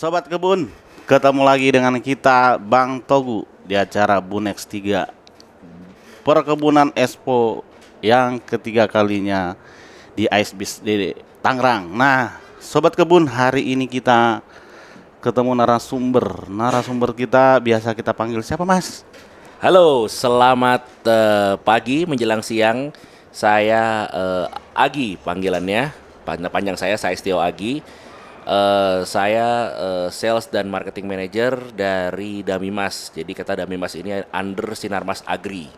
Sobat Kebun, ketemu lagi dengan kita Bang Togu di acara Bunex 3 Perkebunan Expo yang ketiga kalinya di ISBIS di Tangerang. Nah, Sobat Kebun, hari ini kita ketemu narasumber. Narasumber kita biasa kita panggil siapa, Mas? Halo, selamat pagi menjelang siang. Saya Agi panggilannya. Panjang saya Saistio Agi. Saya sales dan marketing manager dari Damimas. Jadi kata Damimas ini under Sinarmas Agri.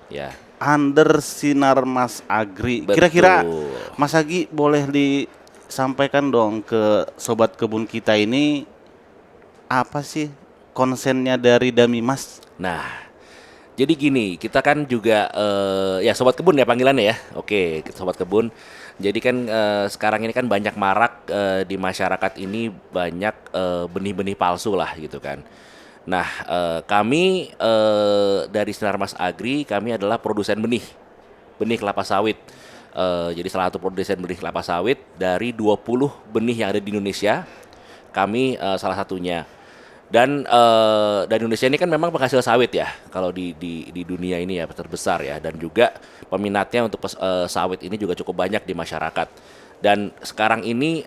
Ya, Under Sinar Mas Agri. Kira-kira betul. Mas Agi boleh disampaikan dong ke Sobat Kebun kita ini apa sih konsennya dari Damimas? Nah, jadi gini, kita kan juga ya sobat kebun ya panggilannya ya. Oke, sobat kebun. Jadi kan sekarang ini kan banyak marak di masyarakat ini banyak benih-benih palsu lah gitu kan. Nah, kami dari Sinarmas Agri kami adalah produsen benih kelapa sawit. Jadi salah satu produsen benih kelapa sawit dari 20 benih yang ada di Indonesia, kami salah satunya. Dan Indonesia ini kan memang penghasil sawit ya, kalau di dunia ini ya terbesar ya, dan juga peminatnya untuk sawit ini juga cukup banyak di masyarakat. Dan sekarang ini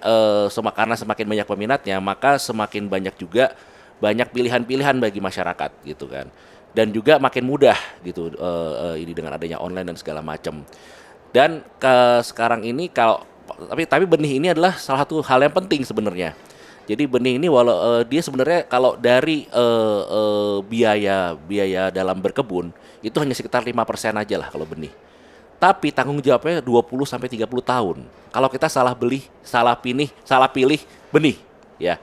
karena semakin banyak peminatnya, maka semakin banyak juga banyak pilihan-pilihan bagi masyarakat gitu kan. Dan juga makin mudah gitu ini dengan adanya online dan segala macam. Dan sekarang ini tapi benih ini adalah salah satu hal yang penting sebenarnya. Jadi benih ini walau dia sebenarnya kalau dari biaya dalam berkebun itu hanya sekitar 5% aja lah kalau benih. Tapi tanggung jawabnya 20 sampai 30 tahun. Kalau kita salah beli, salah pilih benih ya.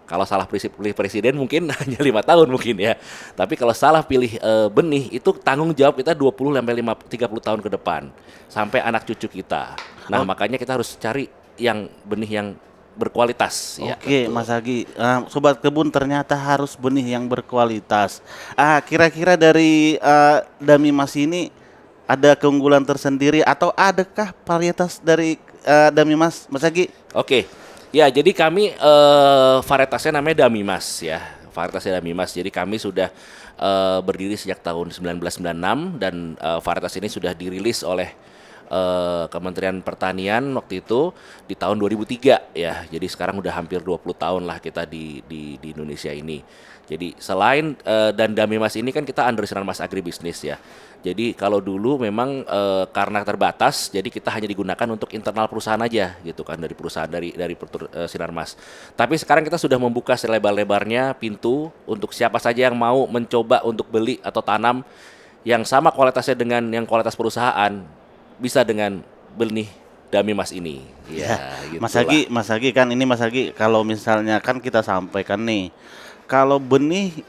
Kalau salah pilih presiden mungkin hanya 5 tahun mungkin ya. Tapi kalau salah pilih benih itu tanggung jawab kita 20 sampai 30 tahun ke depan sampai anak cucu kita. Nah, Oh, makanya kita harus cari benih yang berkualitas ya, oke, betul. Mas Agi. Sobat Kebun ternyata harus benih yang berkualitas. Kira-kira dari Damimas ini ada keunggulan tersendiri atau adakah varietas dari Damimas, Mas Agi? Oke. Ya, jadi kami varietasnya namanya Damimas ya. Varietasnya Damimas. Jadi kami sudah berdiri sejak tahun 1996 dan varietas ini sudah dirilis oleh Kementerian Pertanian waktu itu di tahun 2003 ya. Jadi sekarang udah hampir 20 tahun lah kita di Indonesia ini. Jadi selain dan Damimas ini kan kita under Sinarmas Agribisnis ya. Jadi kalau dulu memang karena terbatas, jadi kita hanya digunakan untuk internal perusahaan aja gitu kan, dari perusahaan Sinarmas. Tapi sekarang kita sudah membuka selebar-lebarnya pintu untuk siapa saja yang mau mencoba untuk beli atau tanam yang sama kualitasnya dengan yang kualitas perusahaan, bisa dengan benih Damimas ini. Ya, Ya, Mas gitulah. Agi kan ini Mas Agi kalau misalnya kan kita sampaikan nih, kalau benih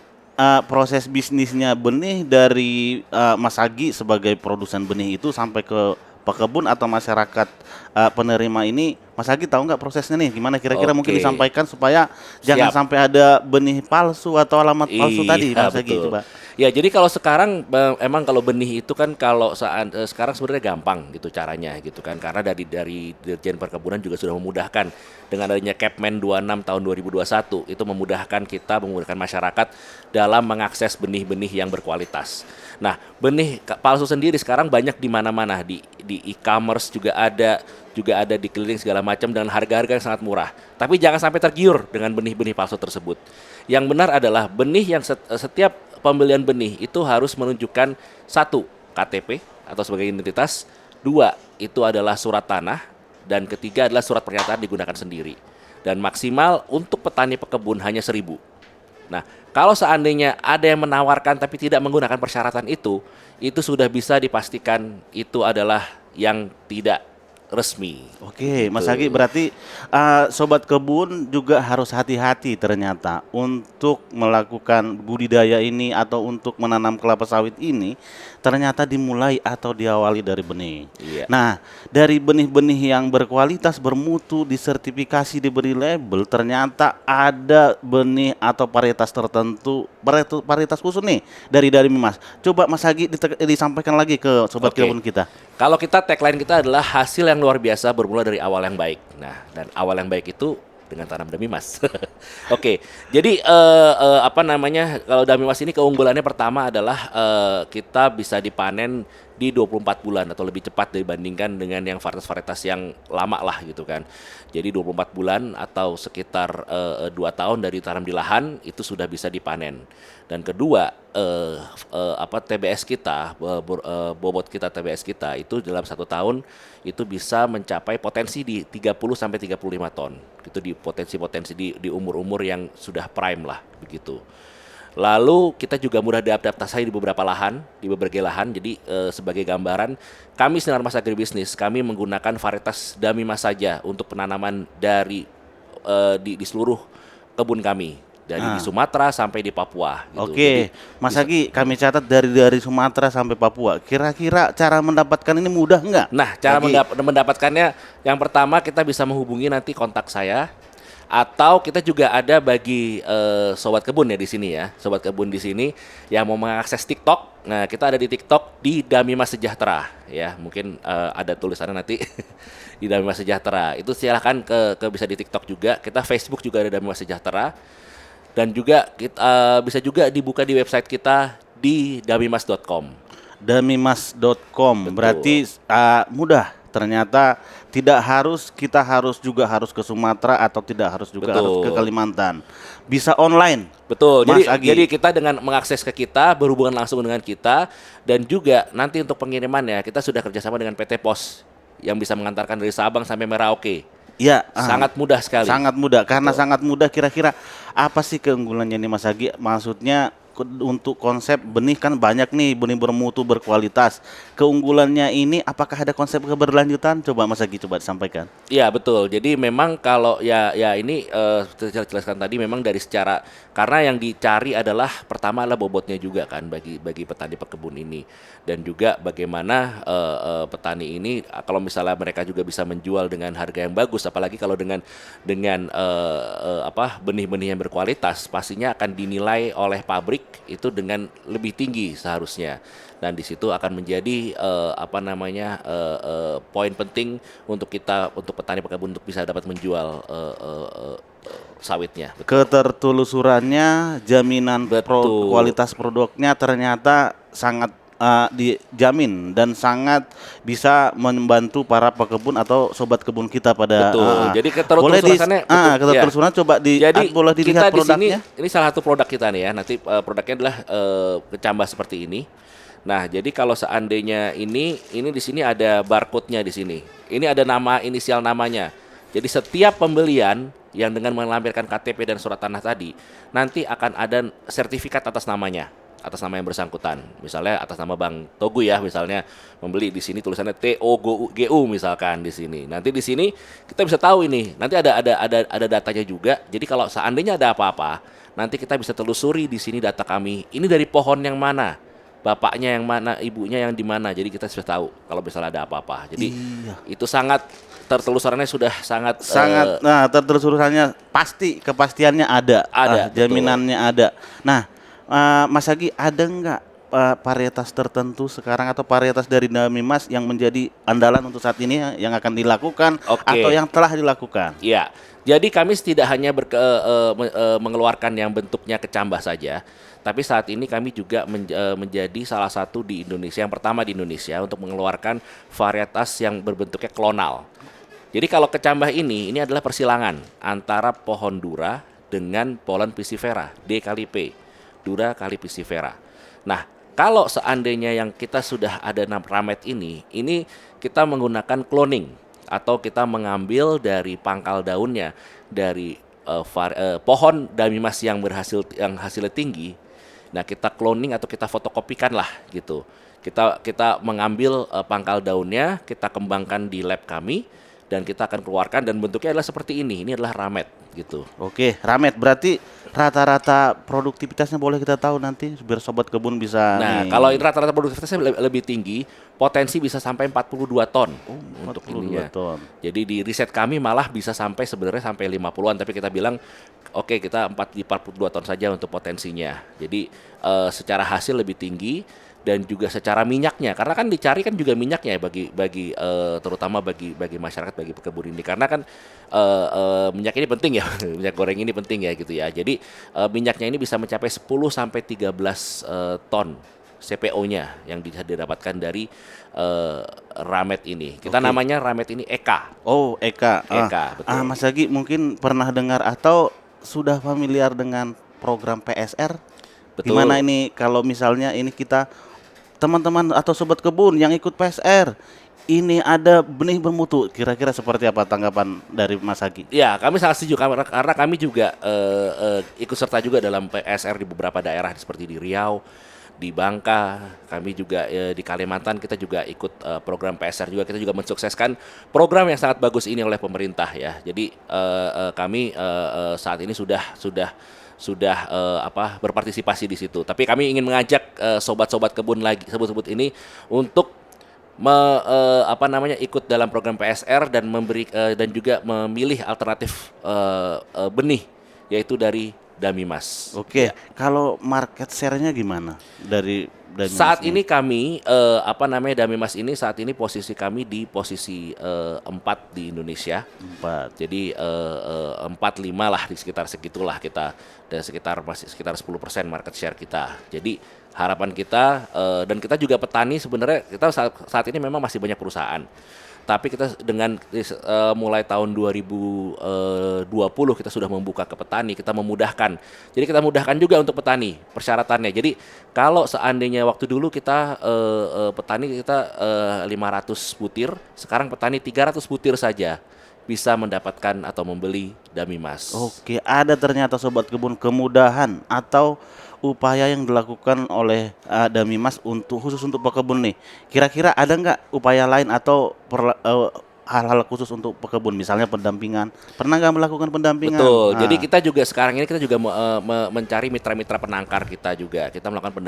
proses bisnisnya benih dari Mas Agi sebagai produsen benih itu sampai ke pekebun atau masyarakat penerima ini, Mas Agi tahu nggak prosesnya nih? Gimana kira-kira mungkin Oke, disampaikan supaya jangan siap. sampai ada benih palsu atau alamat palsu tadi, Iya Mas Agi betul. coba. Ya jadi kalau sekarang emang kalau benih itu kan kalau sekarang sebenarnya gampang gitu caranya gitu kan, karena dari Dirjen Perkebunan juga sudah memudahkan dengan adanya Kepmen 26 tahun 2021 itu memudahkan masyarakat dalam mengakses benih-benih yang berkualitas. Nah, benih palsu sendiri sekarang banyak di mana-mana, di e-commerce juga ada di keliling segala macam dengan harga-harga yang sangat murah. Tapi jangan sampai tergiur dengan benih-benih palsu tersebut. Yang benar adalah benih yang setiap pembelian benih itu harus menunjukkan satu KTP atau sebagai identitas, dua itu adalah surat tanah, dan ketiga adalah surat pernyataan digunakan sendiri. Dan maksimal untuk petani pekebun hanya 1.000. Nah, kalau seandainya ada yang menawarkan tapi tidak menggunakan persyaratan itu sudah bisa dipastikan itu adalah yang tidak resmi. Oke, Mas Agi Begitu. berarti sobat kebun juga harus hati-hati ternyata untuk melakukan budidaya ini atau untuk menanam kelapa sawit ini ternyata dimulai atau diawali dari benih. Iya. Nah, dari benih-benih yang berkualitas, bermutu, disertifikasi, diberi label, ternyata ada benih atau varietas tertentu, varietas khusus nih dari Mimas. Coba Mas Agi disampaikan lagi ke sobat Oke. kebun kita. Kalau tagline kita adalah hasil yang luar biasa bermula dari awal yang baik. Nah, dan awal yang baik itu dengan tanam dami mas. Oke, jadi apa namanya, kalau dami mas ini keunggulannya pertama adalah kita bisa dipanen di 24 bulan atau lebih cepat dibandingkan dengan yang varietas-varietas yang lama lah gitu kan. Jadi 24 bulan atau sekitar 2 tahun dari tanam di lahan itu sudah bisa dipanen. Dan kedua, apa TBS kita, bobot kita TBS kita itu dalam 1 tahun itu bisa mencapai potensi di 30 sampai 35 ton. Itu di potensi-potensi di umur-umur yang sudah prime lah begitu. Lalu kita juga mudah diadaptasi di beberapa lahan, di berbagai lahan. Jadi sebagai gambaran, kami Sinar Mas Agribisnis, kami menggunakan varietas dami mas saja untuk penanaman dari di seluruh kebun kami, dari di Sumatera sampai di Papua. Gitu. Oke, Mas Agi, kami catat dari Sumatera sampai Papua. Kira-kira cara mendapatkan ini mudah nggak? Nah, cara mendapatkannya, yang pertama kita bisa menghubungi nanti kontak saya. Atau kita juga ada bagi sobat kebun ya di sini ya, sobat kebun di sini yang mau mengakses TikTok. Nah, kita ada di TikTok di Dami Mas Sejahtera ya. Mungkin ada tulisannya nanti di Dami Mas Sejahtera. Itu silahkan ke bisa di TikTok juga. Kita Facebook juga ada Dami Mas Sejahtera. Dan juga kita bisa juga dibuka di website kita di damimas.com. Damimas.com. Berarti mudah. Ternyata tidak kita harus ke Sumatera atau tidak harus juga harus ke Kalimantan. Bisa online. Betul. Mas Agi. Jadi kita dengan mengakses ke kita, berhubungan langsung dengan kita, dan juga nanti untuk pengirimannya kita sudah kerjasama dengan PT Pos yang bisa mengantarkan dari Sabang sampai Merauke. Ya, sangat mudah sekali. Sangat mudah. Karena sangat mudah, kira-kira apa sih keunggulannya nih Mas Agi? Maksudnya untuk konsep benih kan banyak nih, benih bermutu, berkualitas. Keunggulannya ini apakah ada konsep keberlanjutan? Coba Mas Agi coba disampaikan. Iya betul. Jadi memang kalau ya ini saya jelaskan tadi, memang dari secara, karena yang dicari adalah pertama adalah bobotnya juga kan bagi petani pekebun ini, dan juga bagaimana petani ini kalau misalnya mereka juga bisa menjual dengan harga yang bagus, apalagi kalau dengan apa benih-benih yang berkualitas, pastinya akan dinilai oleh pabrik itu dengan lebih tinggi seharusnya, dan di situ akan menjadi apa namanya poin penting untuk petani pekebun untuk bisa dapat menjual sawitnya. Betul. Ketertelusurannya, jaminan kualitas produknya ternyata sangat dijamin dan sangat bisa membantu para pekebun atau sobat kebun kita pada. Betul. Jadi ketertelusurannya ketertelusuran ya. Coba boleh dilihat produknya. Ini salah satu produk kita nih ya. Nanti produknya adalah kecambah seperti ini. Nah, jadi kalau seandainya ini di sini ada barcode-nya di sini. Ini ada nama, inisial namanya. Jadi setiap pembelian yang dengan melampirkan KTP dan surat tanah tadi, nanti akan ada sertifikat atas namanya, atas nama yang bersangkutan. Misalnya atas nama Bang Togu ya, misalnya membeli di sini tulisannya TOGU misalkan di sini. Nanti di sini kita bisa tahu ini. Nanti ada datanya juga. Jadi kalau seandainya ada apa-apa, nanti kita bisa telusuri di sini data kami. Ini dari pohon yang mana? Bapaknya yang mana, ibunya yang di mana. Jadi kita sudah tahu kalau misalnya ada apa-apa. Jadi itu sangat tertelusurannya sudah sangat tertelusurannya pasti, kepastiannya ada. Jaminannya ada. Nah, Mas Agi, ada nggak varietas tertentu sekarang atau varietas dari Dami Mas yang menjadi andalan untuk saat ini yang akan dilakukan atau yang telah dilakukan? Iya. Jadi kami tidak hanya mengeluarkan yang bentuknya kecambah saja, tapi saat ini kami juga menjadi salah satu di Indonesia, yang pertama di Indonesia untuk mengeluarkan varietas yang berbentuknya klonal. Jadi kalau kecambah ini adalah persilangan antara pohon dura dengan Pollen piscifera, D kali P, dura kali piscifera. Nah, kalau seandainya yang kita sudah ada ramet ini kita menggunakan cloning atau kita mengambil dari pangkal daunnya dari pohon Dami Mas yang hasilnya tinggi. Nah, kita cloning atau kita fotokopikan lah gitu. Kita mengambil pangkal daunnya, kita kembangkan di lab kami, dan kita akan keluarkan, dan bentuknya adalah seperti ini. Ini adalah ramet gitu. Oke, ramet berarti rata-rata produktivitasnya boleh kita tahu nanti biar sobat kebun bisa. Nah, kalau rata-rata produktivitasnya lebih tinggi, potensi bisa sampai 42 ton untuk 42 ininya. ton. Jadi di riset kami malah bisa sebenarnya sampai 50-an, tapi kita bilang oke, kita 42 ton saja untuk potensinya. Jadi secara hasil lebih tinggi, dan juga secara minyaknya, karena kan dicari kan juga minyaknya ya bagi terutama bagi masyarakat, bagi pekebun ini, karena kan minyak ini penting ya. Minyak goreng ini penting ya gitu ya. Jadi minyaknya ini bisa mencapai 10 sampai 13 ton CPO-nya yang bisa didapatkan dari Ramet ini. Kita Oke. namanya Ramet ini Eka. Oh, Eka. Eka, betul. Mas Agi mungkin pernah dengar atau sudah familiar dengan program PSR? Gimana Betul. ini kalau misalnya ini kita teman-teman atau sobat kebun yang ikut PSR, ini ada benih bermutu. Kira-kira seperti apa tanggapan dari Mas Agi? Ya, kami sangat setuju karena kami juga ikut serta juga dalam PSR di beberapa daerah seperti di Riau, di Bangka, kami juga di Kalimantan kita juga ikut program PSR juga. Kita juga mensukseskan program yang sangat bagus ini oleh pemerintah ya. Jadi kami saat ini sudah berpartisipasi di situ. Tapi kami ingin mengajak sobat-sobat kebun lagi, sebut-sebut ini untuk ikut dalam program PSR dan dan juga memilih alternatif benih, yaitu dari Damimas. Oke, Ya. kalau market share-nya gimana dari Mas Saat ini? ini kami Damimas ini saat ini posisi kami di posisi 4 di Indonesia. 4. Jadi 4-5 lah, di sekitar segitulah kita, dan masih sekitar 10% market share kita. Jadi harapan kita, dan kita juga petani, sebenarnya kita saat ini memang masih banyak perusahaan. Tapi kita dengan mulai tahun 2020 kita sudah membuka ke petani, kita memudahkan. Jadi kita mudahkan juga untuk petani persyaratannya. Jadi kalau seandainya waktu dulu kita petani kita 500 butir, sekarang petani 300 butir saja bisa mendapatkan atau membeli Damimas. Oke, ada ternyata sobat kebun kemudahan atau upaya yang dilakukan oleh Damimas khusus untuk pekebun nih. Kira-kira ada nggak upaya lain atau hal-hal khusus untuk pekebun, misalnya pendampingan? Pernah nggak melakukan pendampingan? Betul. Jadi kita juga sekarang ini kita juga mencari mitra-mitra penangkar kita juga. Kita melakukan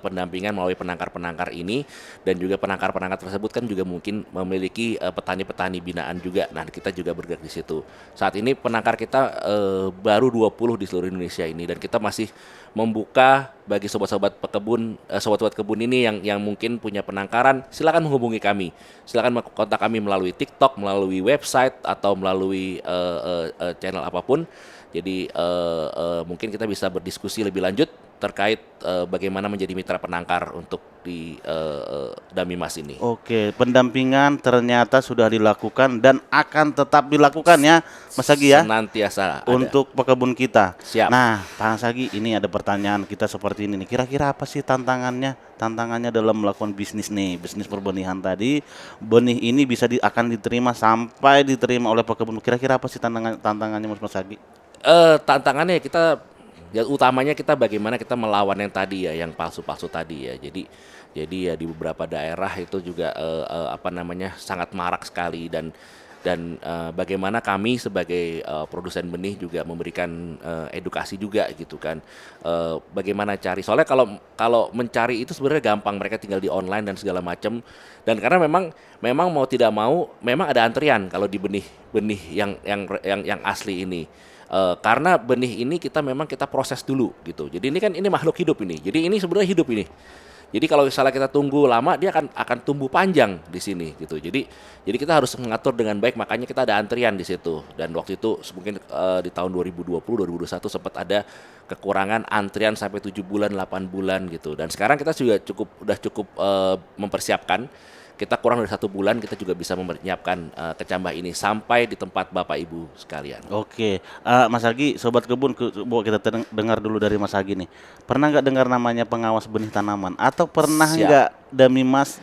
pendampingan melalui penangkar-penangkar ini, dan juga penangkar-penangkar tersebut kan juga mungkin memiliki petani-petani binaan juga. Nah, kita juga bergerak di situ. Saat ini penangkar kita baru 20 di seluruh Indonesia ini, dan kita masih membuka bagi sobat-sobat pekebun, sobat-sobat kebun ini yang mungkin punya penangkaran, silakan menghubungi kami. Silakan kontak kami melalui TikTok, melalui website, atau melalui channel apapun. Jadi mungkin kita bisa berdiskusi lebih lanjut terkait bagaimana menjadi mitra penangkar untuk di Damimas ini. Oke, pendampingan ternyata sudah dilakukan dan akan tetap dilakukan ya, Mas Agi ya, Senantiasa ada. untuk pekebun kita. Siap. Nah, Pak Sagi, ini ada pertanyaan kita seperti ini nih. Kira-kira apa sih tantangannya? Tantangannya dalam melakukan bisnis nih, bisnis perbenihan tadi. Benih ini akan diterima sampai diterima oleh pekebun. Kira-kira apa sih tantangannya, Mas Sagi? Tantangannya ya utamanya kita bagaimana kita melawan yang tadi ya, yang palsu-palsu tadi ya. Jadi ya di beberapa daerah itu juga sangat marak sekali, dan bagaimana kami sebagai produsen benih juga memberikan edukasi juga gitu kan. Bagaimana cari, soalnya kalau mencari itu sebenarnya gampang, mereka tinggal di online dan segala macam. Dan karena memang mau tidak mau memang ada antrian kalau di benih yang asli ini. Karena benih ini kita proses dulu gitu. Jadi ini makhluk hidup ini. Jadi ini sebenarnya hidup ini. Jadi kalau misalnya kita tunggu lama, dia akan tumbuh panjang di sini gitu. Jadi kita harus mengatur dengan baik, makanya kita ada antrian di situ. Dan waktu itu mungkin di tahun 2020 2021 sempat ada kekurangan antrian sampai 7 bulan, 8 bulan gitu. Dan sekarang kita juga udah cukup mempersiapkan. Kita kurang dari 1 bulan kita juga bisa menyiapkan kecambah ini sampai di tempat Bapak Ibu sekalian. Oke, Mas Agi, sobat kebun, kita dengar dulu dari Mas Agi nih. Pernah nggak dengar namanya pengawas benih tanaman? Atau pernah Siap. nggak Damimas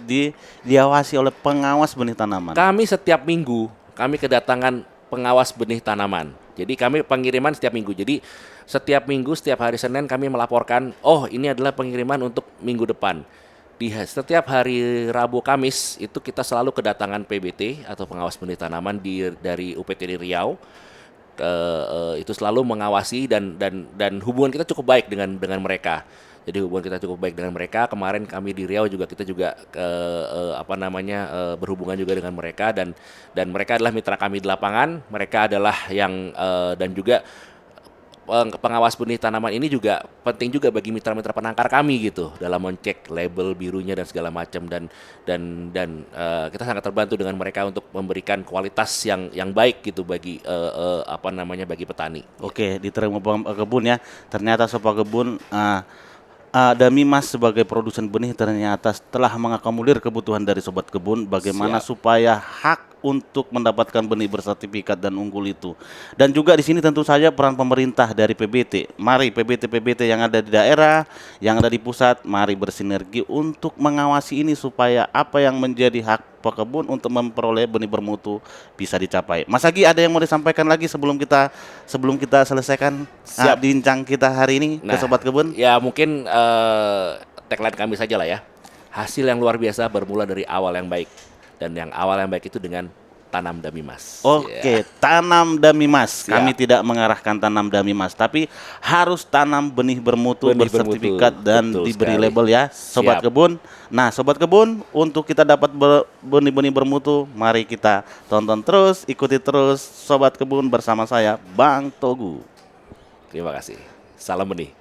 diawasi oleh pengawas benih tanaman? Kami setiap minggu kami kedatangan pengawas benih tanaman. Jadi kami pengiriman setiap minggu. Jadi setiap minggu, setiap hari Senin kami melaporkan, oh ini adalah pengiriman untuk minggu depan. Di setiap hari Rabu Kamis itu kita selalu kedatangan PBT atau pengawas benih tanaman dari UPTD Riau. Itu selalu mengawasi, dan hubungan kita cukup baik dengan mereka. Jadi hubungan kita cukup baik dengan mereka. Kemarin kami di Riau juga kita juga berhubungan juga dengan mereka, dan mereka adalah mitra kami di lapangan. Mereka adalah yang dan juga pengawas benih tanaman ini juga penting juga bagi mitra-mitra penangkar kami gitu dalam mencek label birunya dan segala macam dan kita sangat terbantu dengan mereka untuk memberikan kualitas yang baik gitu bagi bagi petani. Oke, diterima Pak Kebun ya. Ternyata Sobat Kebun Damimas sebagai produsen benih ternyata telah mengakomodir kebutuhan dari Sobat Kebun bagaimana Siap. supaya hak untuk mendapatkan benih bersertifikat dan unggul itu. Dan juga di sini tentu saja peran pemerintah dari PBT. Mari PBT yang ada di daerah, yang ada di pusat, mari bersinergi untuk mengawasi ini supaya apa yang menjadi hak pekebun untuk memperoleh benih bermutu bisa dicapai. Mas Agi, ada yang mau disampaikan lagi sebelum kita selesaikan Siap. bincang kita hari ini ke Sobat Kebun? Ya mungkin tagline kami saja lah ya. Hasil yang luar biasa bermula dari awal yang baik. Dan yang awal yang baik itu dengan tanam Damimas. Oke, tanam Damimas. Siap. Kami tidak mengarahkan tanam Damimas, tapi harus tanam benih bermutu, Benih bersertifikat bermutu. dan Betul diberi sekali. label ya, Sobat Siap. Kebun. Nah, Sobat Kebun, untuk kita dapat benih-benih bermutu, mari kita tonton terus, ikuti terus Sobat Kebun bersama saya, Bang Togu. Terima kasih. Salam benih.